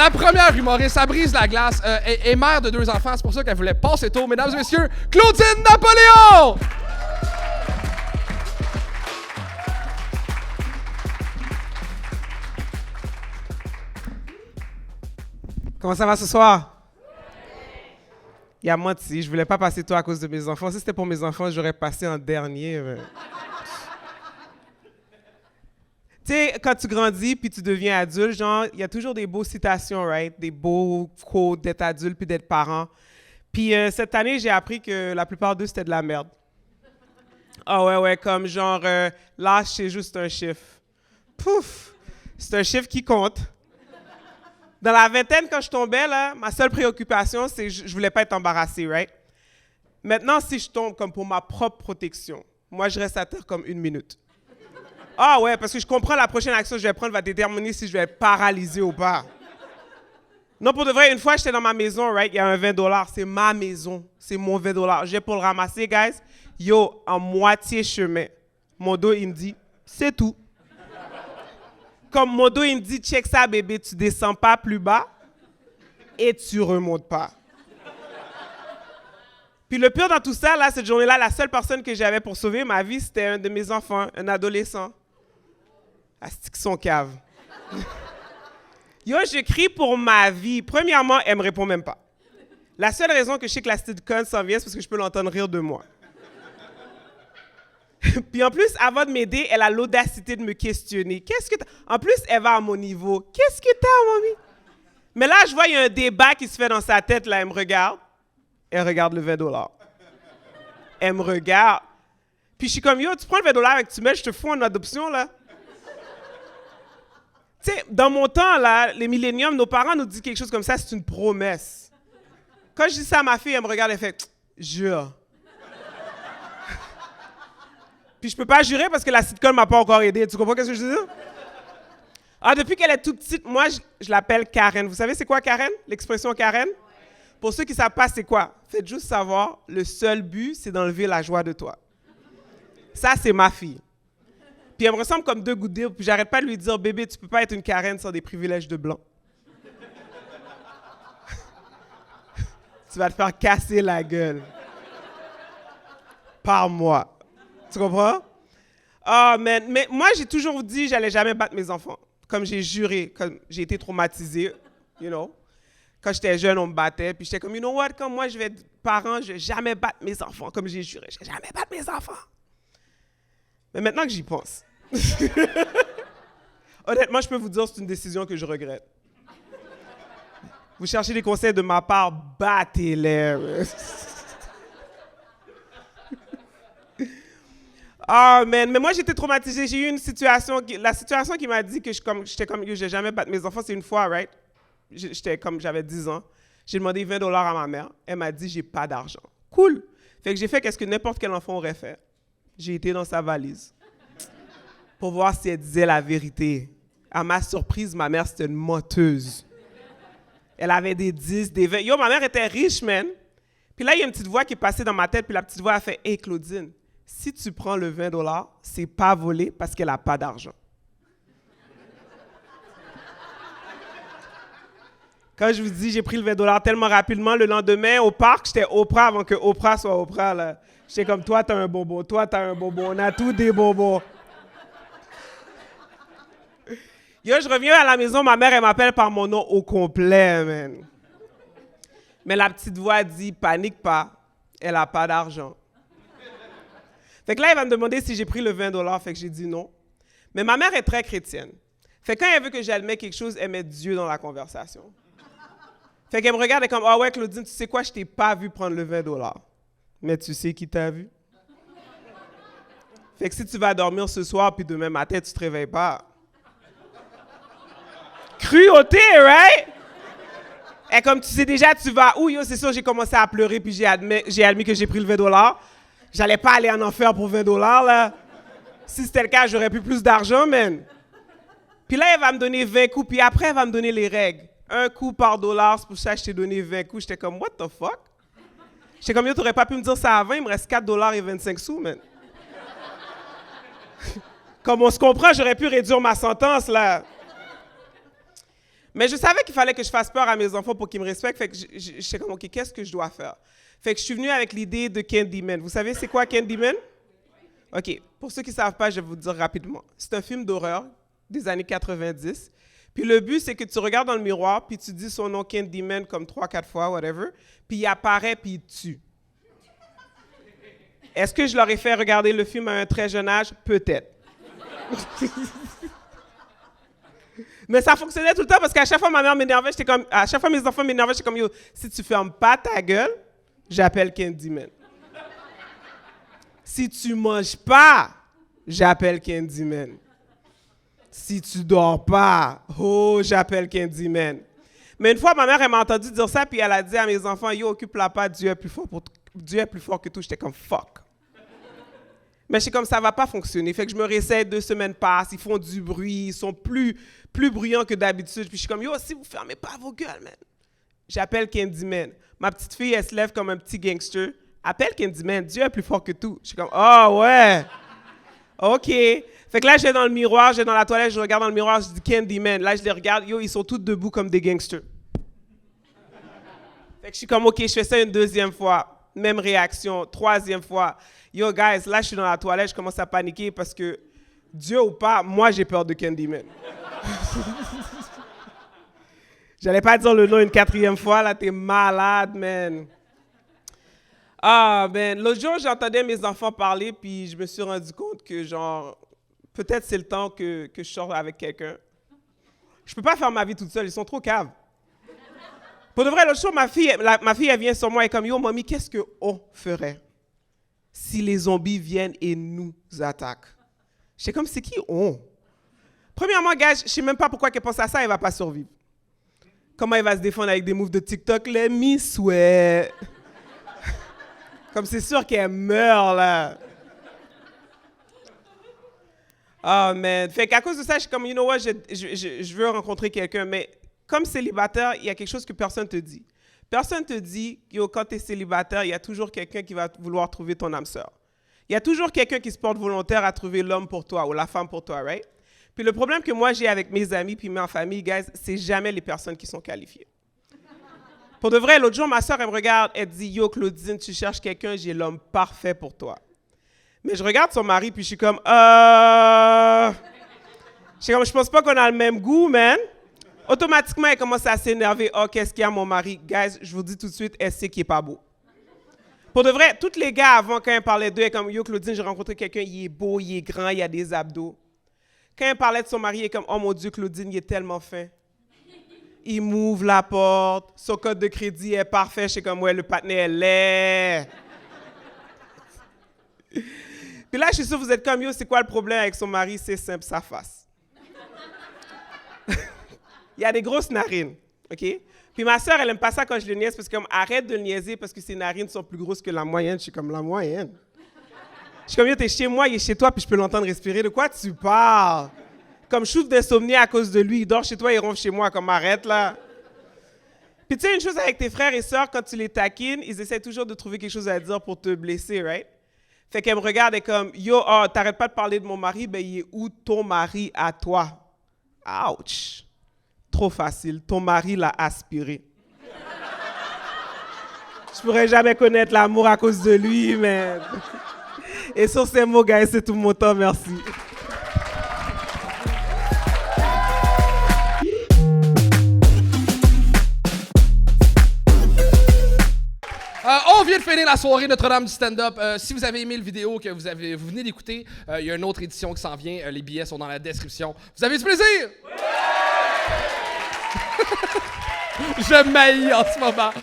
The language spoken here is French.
La première humoriste, ça brise la glace, est mère de 2 enfants, c'est pour ça qu'elle voulait passer tôt. Mesdames et messieurs, Claudine Napoléon! Comment ça va ce soir? Il y a menti, je voulais pas passer tôt à cause de mes enfants. Si c'était pour mes enfants, j'aurais passé en dernier. Tu sais, quand tu grandis puis tu deviens adulte, genre, il y a toujours des beaux citations, right? Des beaux quotes d'être adulte puis d'être parent. Puis cette année, j'ai appris que la plupart d'eux, c'était de la merde. Ah ouais, comme genre, l'âge, c'est juste un chiffre. Pouf! C'est un chiffre qui compte. Dans la vingtaine, quand je tombais, là, ma seule préoccupation, c'est que je voulais pas être embarrassée, right? Maintenant, si je tombe comme pour ma propre protection, moi, je reste à terre comme 1 minute. Ah ouais, parce que je comprends la prochaine action que je vais prendre va déterminer si je vais être paralysé ou pas. Non, pour de vrai, une fois, j'étais dans ma maison, right? Il y a un 20$. C'est ma maison. C'est mon 20$. J'ai pour le ramasser, guys. Yo, en moitié chemin. Mon dos, il me dit, c'est tout. Comme mon dos, il me dit, check ça, bébé, tu descends pas plus bas et tu remontes pas. Puis le pire dans tout ça, là, cette journée-là, la seule personne que j'avais pour sauver ma vie, c'était un de mes enfants, un adolescent. Asti qu'ils sont caves. Yo, je crie pour ma vie. Premièrement, elle me répond même pas. La seule raison que je sais que la petite conne s'en vient, c'est parce que je peux l'entendre rire de moi. Puis en plus, avant de m'aider, elle a l'audacité de me questionner. Qu'est-ce que t'as? En plus, elle va à mon niveau. Qu'est-ce que t'as, mamie? Mais là, je vois, il y a un débat qui se fait dans sa tête. Là, elle me regarde. Elle regarde le 20$. Elle me regarde. Puis je suis comme, yo, tu prends le 20$ et tu mets, je te fous en adoption, là. Tu sais, dans mon temps, là, les milléniums, nos parents nous disent quelque chose comme ça, c'est une promesse. Quand je dis ça à ma fille, elle me regarde et fait, jure. Puis je peux pas jurer parce que la sitcom m'a pas encore aidé. Tu comprends ce que je dis? Ah, depuis qu'elle est toute petite, moi, je l'appelle Karen. Vous savez c'est quoi Karen? L'expression Karen? Pour ceux qui ne savent pas c'est quoi, faites juste savoir, le seul but, c'est d'enlever la joie de toi. Ça, c'est ma fille. Puis elle me ressemble comme 2 gouttes d'eau, puis j'arrête pas de lui dire, bébé, tu peux pas être une Karen sans des privilèges de blanc. Tu vas te faire casser la gueule. Par moi. Tu comprends? Ah, mais moi, j'ai toujours dit que j'allais jamais battre mes enfants. Comme j'ai juré, comme j'ai été traumatisé, you know. Quand j'étais jeune, on me battait, puis j'étais comme, you know what, quand moi je vais être parent, je vais jamais battre mes enfants, comme j'ai juré, je vais jamais battre mes enfants. Mais maintenant que j'y pense, honnêtement, je peux vous dire, c'est une décision que je regrette. Vous cherchez des conseils de ma part, battez-les. Ah, man, mais moi, j'étais traumatisée. J'ai eu une situation, la situation qui m'a dit que j'étais comme, je vais jamais battre mes enfants, c'est une fois, right? J'avais 10 ans. J'ai demandé 20$ à ma mère. Elle m'a dit, j'ai pas d'argent. Cool. Fait que j'ai fait ce que n'importe quel enfant aurait fait. J'ai été dans sa valise pour voir si elle disait la vérité. À ma surprise, ma mère, c'était une menteuse. Elle avait des 10, des 20. Yo, ma mère était riche, man. Puis là, il y a une petite voix qui est passée dans ma tête, puis la petite voix a fait, « Hey, Claudine, si tu prends le 20$, c'est pas volé parce qu'elle a pas d'argent. » Quand je vous dis, j'ai pris le 20$ tellement rapidement, le lendemain, au parc, j'étais Oprah avant que Oprah soit Oprah, là. J'étais comme, toi, t'as un bonbon, toi, t'as un bonbon, on a tous des bonbons. Yo, je reviens à la maison, ma mère, elle m'appelle par mon nom au complet, man. Mais la petite voix dit, panique pas, elle a pas d'argent. Fait que là, elle va me demander si j'ai pris le 20$, fait que j'ai dit non. Mais ma mère est très chrétienne. Fait que quand elle veut que j'admette quelque chose, elle met Dieu dans la conversation. Fait qu'elle me regarde et comme, ah ouais, Claudine, tu sais quoi, je t'ai pas vu prendre le 20$. Mais tu sais qui t'a vu? Fait que si tu vas dormir ce soir, puis demain matin, tu te réveilles pas. Cruauté, right? Et comme tu sais déjà, tu vas où? Yo, c'est sûr, j'ai commencé à pleurer, puis j'ai admis que j'ai pris le 20$. J'allais pas aller en enfer pour 20$, là. Si c'était le cas, j'aurais plus d'argent, man. Puis là, elle va me donner 20 coups, puis après, elle va me donner les règles. 1 coup par dollar, c'est pour ça que je t'ai donné 20 coups. J'étais comme, what the fuck? J'étais comme, yo, t'aurais pas pu me dire ça avant, il me reste 4,25$, man. Comme on se comprend, j'aurais pu réduire ma sentence, là. Mais je savais qu'il fallait que je fasse peur à mes enfants pour qu'ils me respectent. Fait que j'étais comme, OK, qu'est-ce que je dois faire? Fait que je suis venue avec l'idée de Candyman. Vous savez c'est quoi Candyman? OK, pour ceux qui ne savent pas, je vais vous dire rapidement. C'est un film d'horreur des années 90. Puis le but, c'est que tu regardes dans le miroir, puis tu dis son nom Candyman comme 3-4 fois, whatever, puis il apparaît, puis il te tue. Est-ce que je leur ai fait regarder le film à un très jeune âge? Peut-être. Mais ça fonctionnait tout le temps parce qu'à chaque fois ma mère m'énervait, j'étais comme, à chaque fois mes enfants m'énervaient, j'étais comme, yo, si tu fermes pas ta gueule, j'appelle Candyman. Si tu manges pas, j'appelle Candyman. Si tu dors pas, oh, j'appelle Candyman. Mais une fois, ma mère, elle m'a entendu dire ça, puis elle a dit à mes enfants, yo, occupe-la pas, Dieu est plus fort que tout. J'étais comme, fuck. Mais je sais comme ça va pas fonctionner. Fait que je me réessaye, 2 semaines passent, ils font du bruit, ils sont plus bruyants que d'habitude. Puis je suis comme, yo, si vous fermez pas vos gueules, man. J'appelle Candyman. Ma petite fille, elle se lève comme un petit gangster. Appelle Candyman, Dieu est plus fort que tout. Je suis comme, oh ouais. OK. Fait que là, je vais dans le miroir, je vais dans la toilette, je regarde dans le miroir, je dis Candyman. Là, je les regarde, yo, ils sont tous debout comme des gangsters. Fait que je suis comme, OK, je fais ça une 2e fois. Même réaction. 3e fois. Yo, guys, là, je suis dans la toilette, je commence à paniquer parce que, Dieu ou pas, moi, j'ai peur de Candyman. J'allais pas dire le nom une 4e fois, là, t'es malade, man. Ah, man, l'autre jour, j'entendais mes enfants parler, puis je me suis rendu compte que, genre, peut-être c'est le temps que je sorte avec quelqu'un. Je peux pas faire ma vie toute seule, ils sont trop caves. Pour de vrai, l'autre jour, ma fille, elle vient sur moi et est comme, yo, mamie, qu'est-ce qu'on ferait si les zombies viennent et nous attaquent? J'étais comme, c'est qui on? Premièrement, gars, je sais même pas pourquoi qu'elle pense à ça, elle va pas survivre. Comment elle va se défendre avec des moves de TikTok? Let me sweat. Comme c'est sûr qu'elle meurt, là. Oh, man. Fait qu'à cause de ça, je suis comme, you know what, je veux rencontrer quelqu'un. Mais comme célibataire, il y a quelque chose que personne te dit. Personne te dit, yo, quand tu es célibataire, il y a toujours quelqu'un qui va vouloir trouver ton âme sœur. Il y a toujours quelqu'un qui se porte volontaire à trouver l'homme pour toi ou la femme pour toi, right? Puis le problème que moi j'ai avec mes amis puis ma famille, guys, c'est jamais les personnes qui sont qualifiées. Pour de vrai, l'autre jour, ma soeur, elle me regarde, elle dit, yo, Claudine, tu cherches quelqu'un, j'ai l'homme parfait pour toi. Mais je regarde son mari, puis je suis comme, je pense pas qu'on a le même goût, man. Automatiquement, elle commence à s'énerver. Oh, qu'est-ce qu'il y a, mon mari? Guys, je vous dis tout de suite, elle sait qu'il est pas beau. Pour de vrai, tous les gars avant, quand ils parlaient d'eux, elle est comme, yo, Claudine, j'ai rencontré quelqu'un, il est beau, il est grand, il a des abdos. Quand elle parlait de son mari, elle est comme, oh mon Dieu, Claudine, il est tellement fin. Il m'ouvre la porte, son code de crédit est parfait. Je sais comme, ouais, le partenaire est laid. Puis là, je suis sûr que vous êtes comme, yo, c'est quoi le problème avec son mari? C'est simple, sa face. Il y a des grosses narines, OK? Puis ma soeur, elle aime pas ça quand je le niaise, parce que comme, arrête de le niaiser parce que ses narines sont plus grosses que la moyenne. Je suis comme, la moyenne? Je suis comme, yo, t'es chez moi, il est chez toi, puis je peux l'entendre respirer. De quoi tu parles? Comme je souffre d'insomnie à cause de lui, il dort chez toi, il ronfle chez moi, comme arrête là. Puis tu sais, une chose avec tes frères et sœurs, quand tu les taquines, ils essaient toujours de trouver quelque chose à dire pour te blesser, right? Fait qu'elle me regarde et comme, yo, oh, t'arrêtes pas de parler de mon mari, ben il est où ton mari à toi? Ouch! Trop facile, ton mari l'a aspiré. Je pourrais jamais connaître l'amour à cause de lui, man. Et sur ces mots, guys, c'est tout mon temps, merci. On vient de finir la soirée Notre-Dame du stand-up. Si vous avez aimé le vidéo que vous venez d'écouter, il y a une autre édition qui s'en vient. Les billets sont dans la description. Vous avez du plaisir? Oui! Je m'haïs en ce moment.